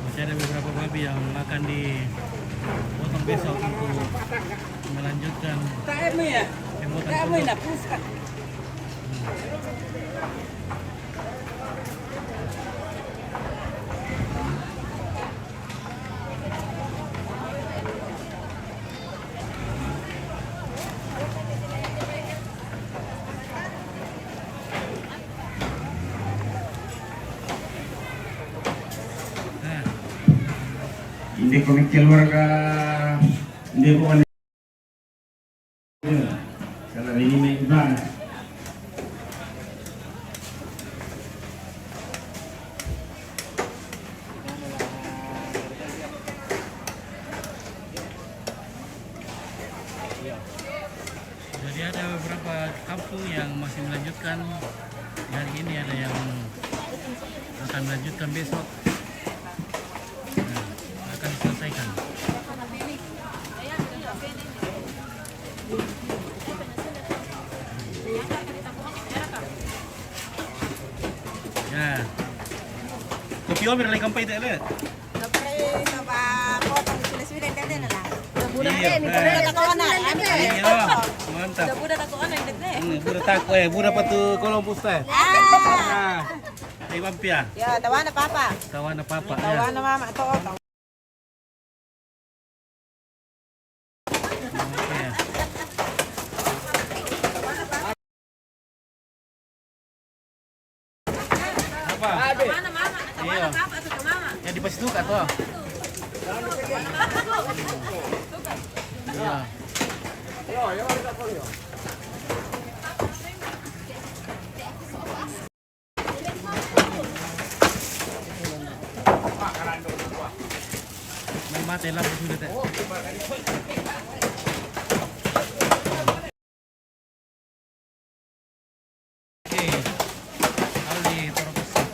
Masih ada beberapa babi yang akan dipotong besok untuk melanjutkan pembuatan produk. Hindi ko keluar ka, hindi ko kan. Kalau ini may iba. Jadi ada beberapa kampung yang masih melanjutkan hari ini, ada yang akan melanjutkan besok. Akan diselesaikan. Ya. Kopi omer lagi kampai tak ada? Sampai sama potong sudah tadi lah. Iya, mantap. Budak tako budak patu kolom pusat. Pampia. Ya, tawana papa. Tawana papa. Tawana mama to. Apa? Tawana mama. Tawana papa tu mama. Ya di pas itu kan tuh. Ya. Mati lampu sudah teh. Oke, Ali taruh pesat.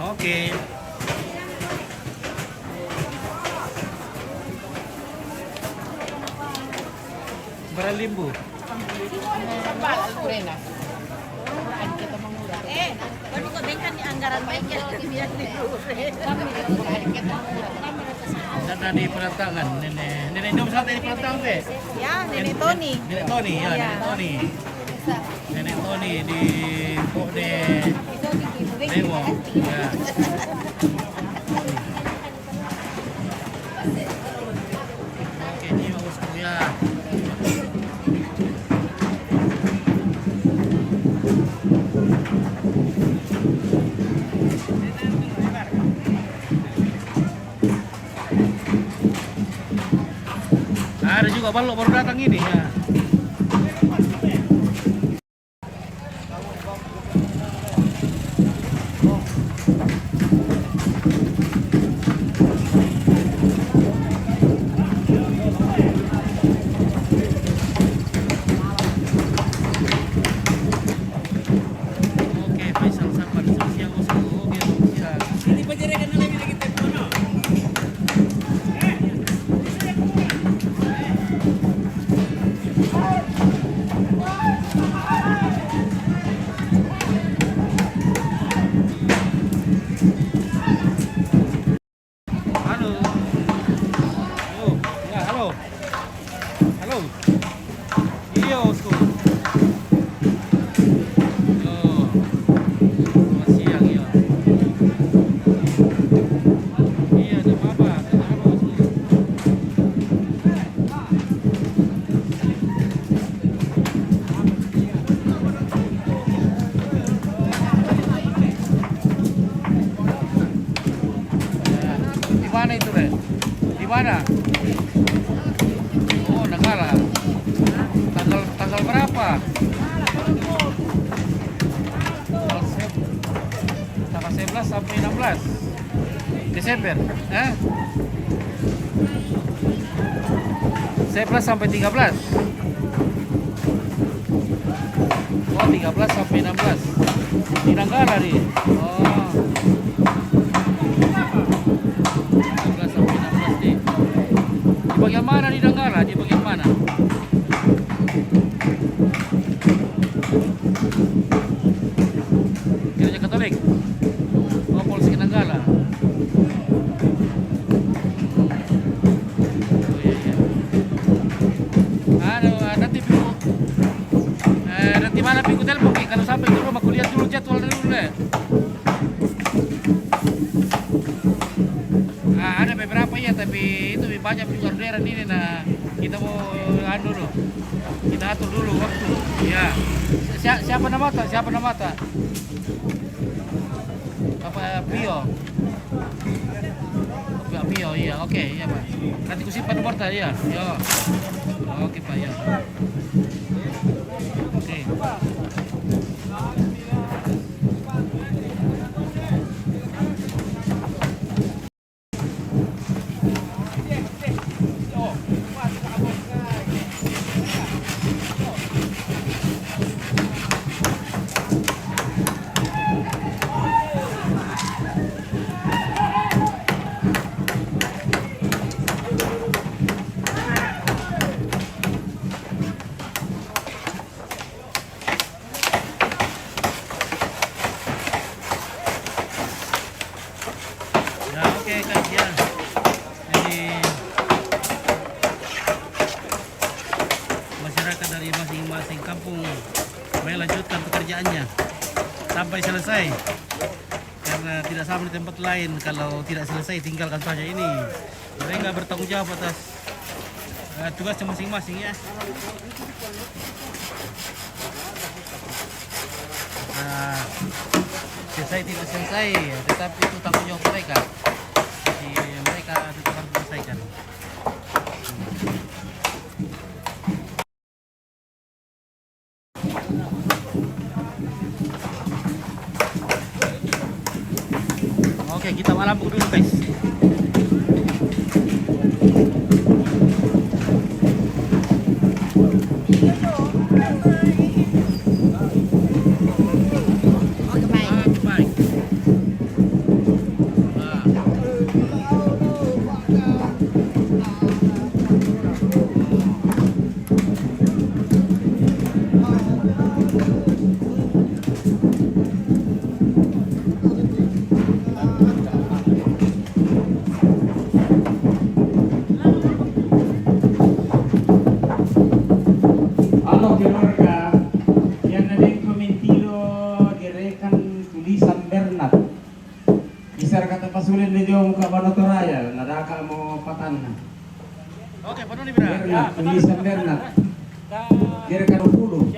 Oke. Beralimbu. Baru kok bengkan di anggaran bengkel biar Data di peratangan nenek dom saat ini peratang teh. Ya, Nenek Tony. Nenek Tony ya, Nenek Tony. Nenek Tony di Pokde Dewo. Ya. Oke, ini bagus ya. Ada juga balok baru datang ini ya. Oke, Faisal Sapan siang usul. Oke, siang. Ini penjarakan lagi kita kono. mana? Oh, Nanggala. Tanggal berapa? Tanggal 11 sampai 16 Desember. 11 sampai 13. Oh, 13 sampai 16 di Nanggala nih. Oh, 13 sampai 16 nih. Di bagian mana di Nanggala? Di bagian mana? Gereja Katolik. Oh, Polsek Nanggala. Oh, iya. Nanti nanti mana Piku telepon Ki? Kalau sampai ke rumah aku lihat dulu jadwal dulu deh. Ada beberapa ya, tapi itu banyak di orderan ini. Nah, kita mau dulu, kita atur dulu waktu. Ya, siapa nama tak? Siapa nama tak? Apa Pio? Pio, iya, oke, iya Pak. Nanti ku simpan nomor tak? Iya, yo. Oke Pak, ya. Oke. Ya, oke guys ya. Jadi masyarakat dari masing-masing kampung melanjutkan pekerjaannya sampai selesai, karena tidak sama di tempat lain. Kalau tidak selesai tinggalkan saja ini. Mereka bertanggung jawab atas tugasnya masing-masing ya. Nah, selesai tidak selesai, tetapi itu tanggung jawab mereka. Jadi mereka tetap harus selesaikan. Oke, kita malambung dulu guys. Baik. Halo keluarga, yang ada yang komentilo direkan tulisan Bernat. Kisar kata pasulen di jauh muka Banotoraya, nadaka mau patanna. Oke, penuh nih Bra. Bernat, tulisan Bernat. Direkan 20.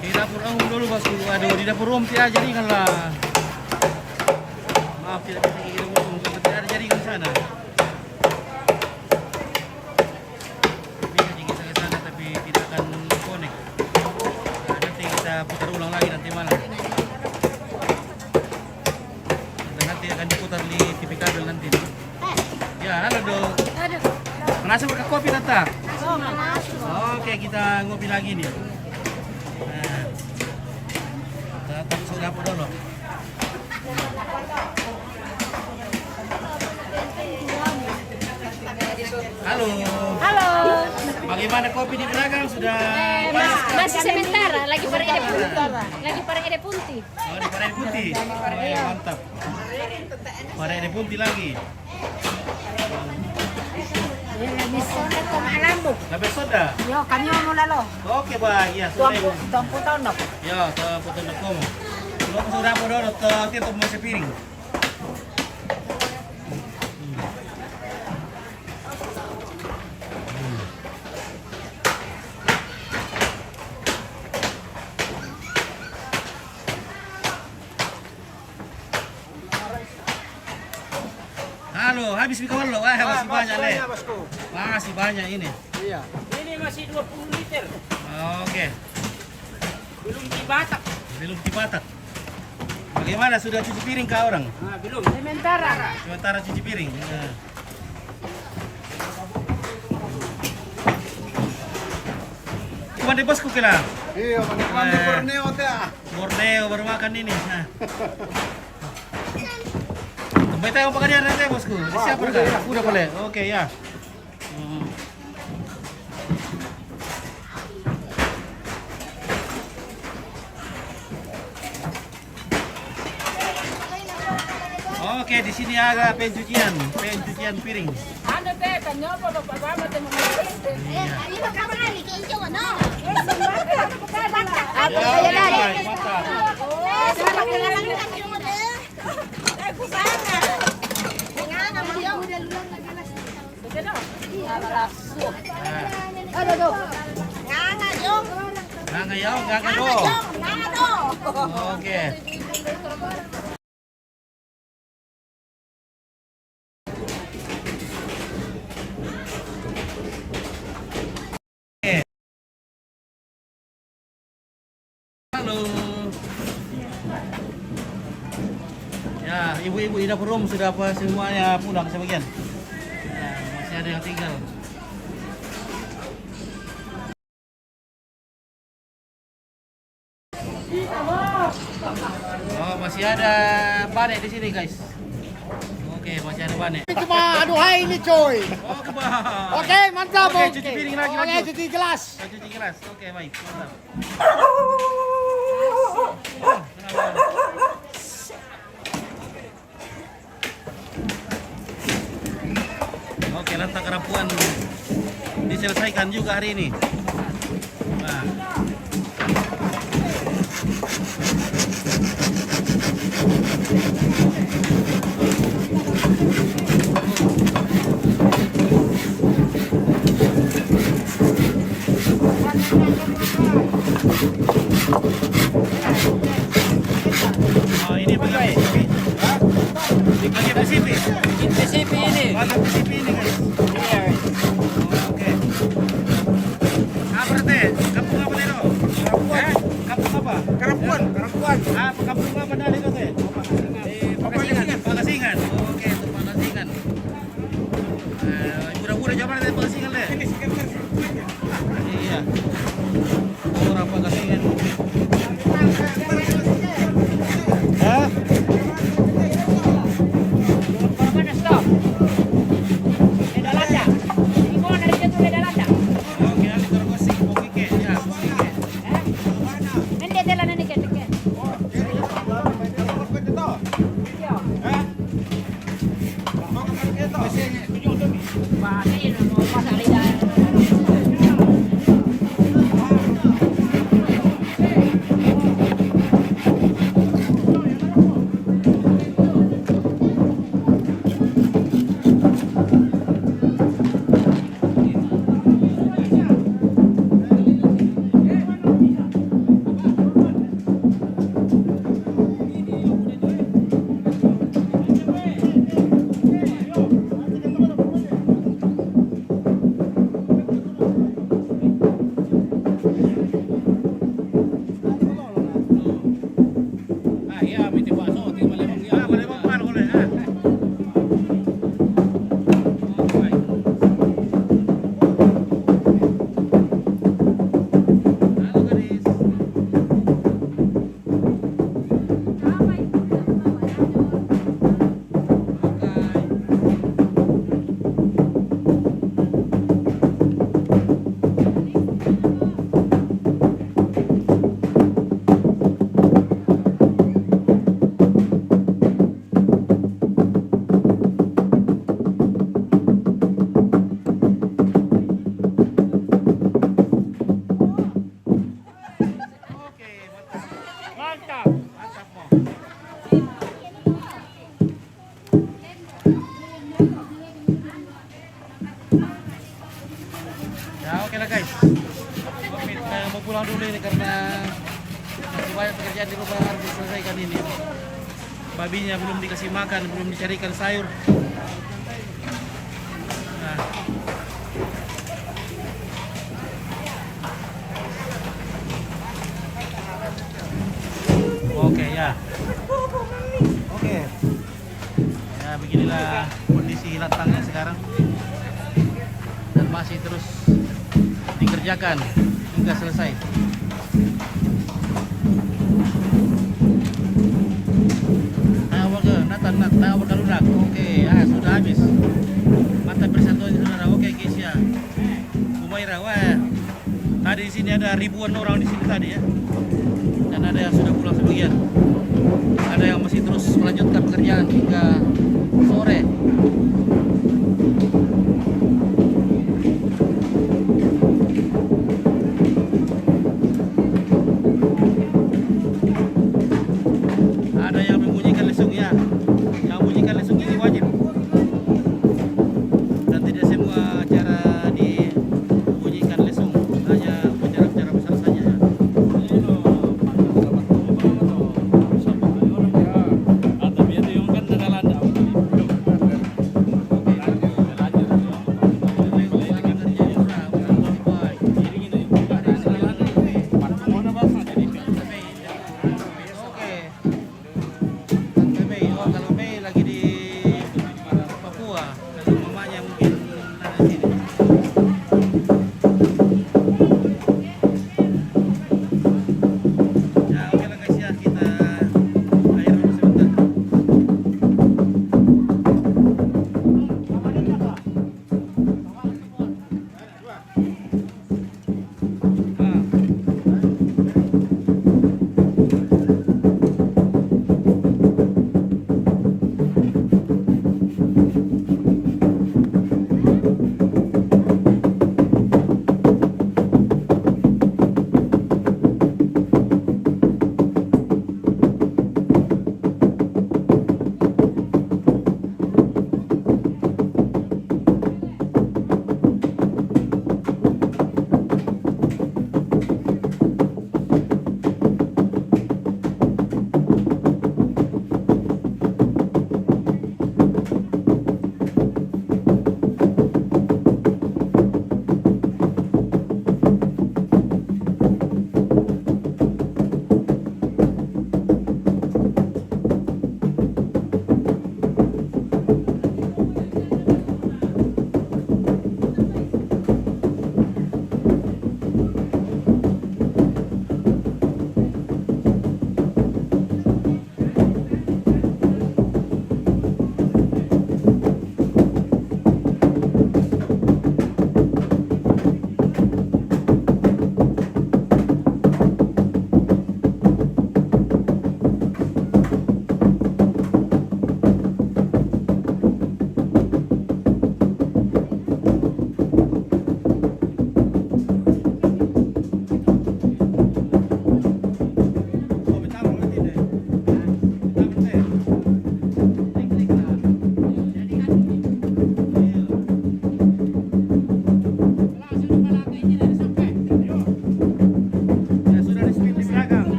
Di dapur umum dulu bosku. Aduh, di dapur umum tidak jaringan lah. Maaf tidak bisa kirim umum, tidak ada jaringan di sana. Bisa kita ke sana tapi tidak akan connect. Nah, nanti kita putar ulang lagi nanti malam. Dan nanti akan diputar di TV kabel nanti. Ya, halo dong. Menasa berkah kopi tata? Oke, kita ngopi lagi nih. Nah, datang sudah dapur dulu. Halo. Halo. Bagaimana kopi di belakang sudah Masih sementara, lagi Parede Putih. Lagi Parede Putih. Oh, di Parede Putih. Oh, ya, mantap. Parede Putih lagi. Misalnya kung alam mo. Labes soda. Yo, kanyo mo lalo. Oke, Bang. Ya, sudah. Ibu. Tuampu tonok. Ya, ke foto komo. Kalau sudah dapur dulu, tito mo sa piring. Halo, habis kawan lo. Masih banyak nih. Masih banyak ini. Iya. Ini masih 20 liter. Oke. Belum dibatak. Belum dipatak. Bagaimana sudah cuci piring kah orang? Nah, belum. Sementara. Sementara cuci piring. Nah. Cuma di bosku kira. Iya, kami Borneo teh. Borneo baru makan ini. Nah. Sampai tahu pekerjaan nanti bosku. Siapa udah, dah? ya, Udah boleh. Oke ya. Hmm. Oke, di sini ada pencucian piring. Ano te, kanyo po, pagpapama te mga Iya. Ako Ya, kaya na. baik, mantap. Nah, Ano do? ngayaw, gagado. Oke. Halo. Ya, ibu-ibu di dapur umum sudah apa semuanya pulang sebagian. Ya, masih ada yang tinggal. Oh, masih ada banek di sini, guys. Oke, masih ada banek. Cuma aduhai ini coy. Oh, ke bawah. Oke, mantap. Oke, cuci piring lagi, Oke, lanjut. cuci gelas. Oh, cuci gelas. Oke, baik. Mantap. Oke, lantak kerapuan diselesaikan juga hari ini. Nah. Oh, ini pakai PCP. Pakai PCP. PCP ini. Pakai PCP ini, guys. Iya. Oh, oke. Apa teh? Kampung apa teh? Kampung apa? Kerapuan. Kampung apa dari itu teh? Pangasinan. Oke, itu Pangasinan. Budak-budak zaman dari Pangasinan deh. Iya. Orang Pangasinan. Hah? Mana stop? Beda landa. Ibu dari situ beda landa. Oke, ali tergosik Pokike. Ya, Pokike. Nanti jalan nanti ke. Wah, ini mau masak lidah. Ah, iya, binti bakso, di Palembang. Ah, Palembang mana boleh? Ah. Oh, baik. Halo, gadis. Oke. Oke, mantap. Mantap, Mo. Ya, oke lah, guys. Mau pulang dulu ini karena masih banyak pekerjaan di rumah harus diselesaikan ini. Babinya belum dikasih makan, belum dicarikan sayur. Nah. Oke, ya. Oke. Ya, beginilah kondisi latangnya sekarang. Dan masih terus dikerjakan hingga selesai. Tahu berkalunak. Oke, sudah habis. Mata persatuan saudara. Oke, Kisya. Humaira, wah. Tadi di sini ada ribuan orang di sini tadi ya. Dan ada yang sudah pulang sebagian. Ada yang masih terus melanjutkan pekerjaan hingga sore. Ada yang membunyikan lesung ya. Yang membunyikan lesung ini wajib. Dan tidak semua acara dibunyikan lesung. Hanya acara-acara besar saja ya.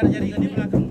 ada jaringan di belakang.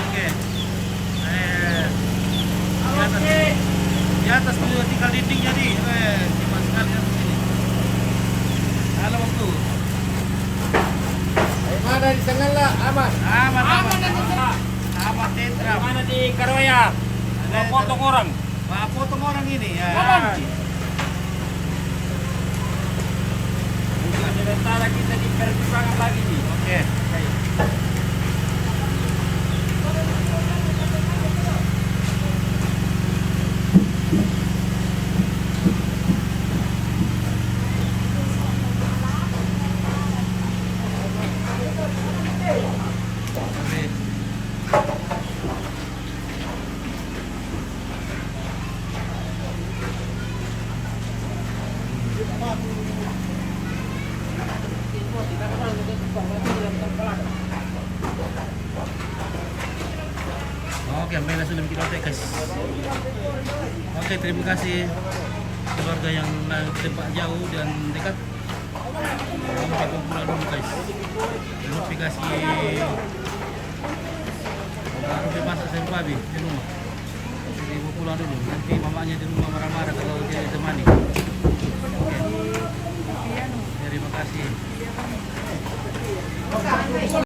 Oke. Di atas juga tinggal dinding jadi. Cepat sekali di sini. Halo waktu. Mana di sana lah, aman. Aman. Aman tetra. Mana di Karoya? Mau potong orang. Pak potong orang ini ya. Sementara kita di persimpangan lagi nih. Oke. Oke, sampai sudah kita guys. Oke, terima kasih keluarga yang tempat jauh dan dekat. Sampai pulang dulu guys. Notifikasi baru masak saya habis di rumah. Jadi mau pulang dulu. Nanti mamanya di rumah.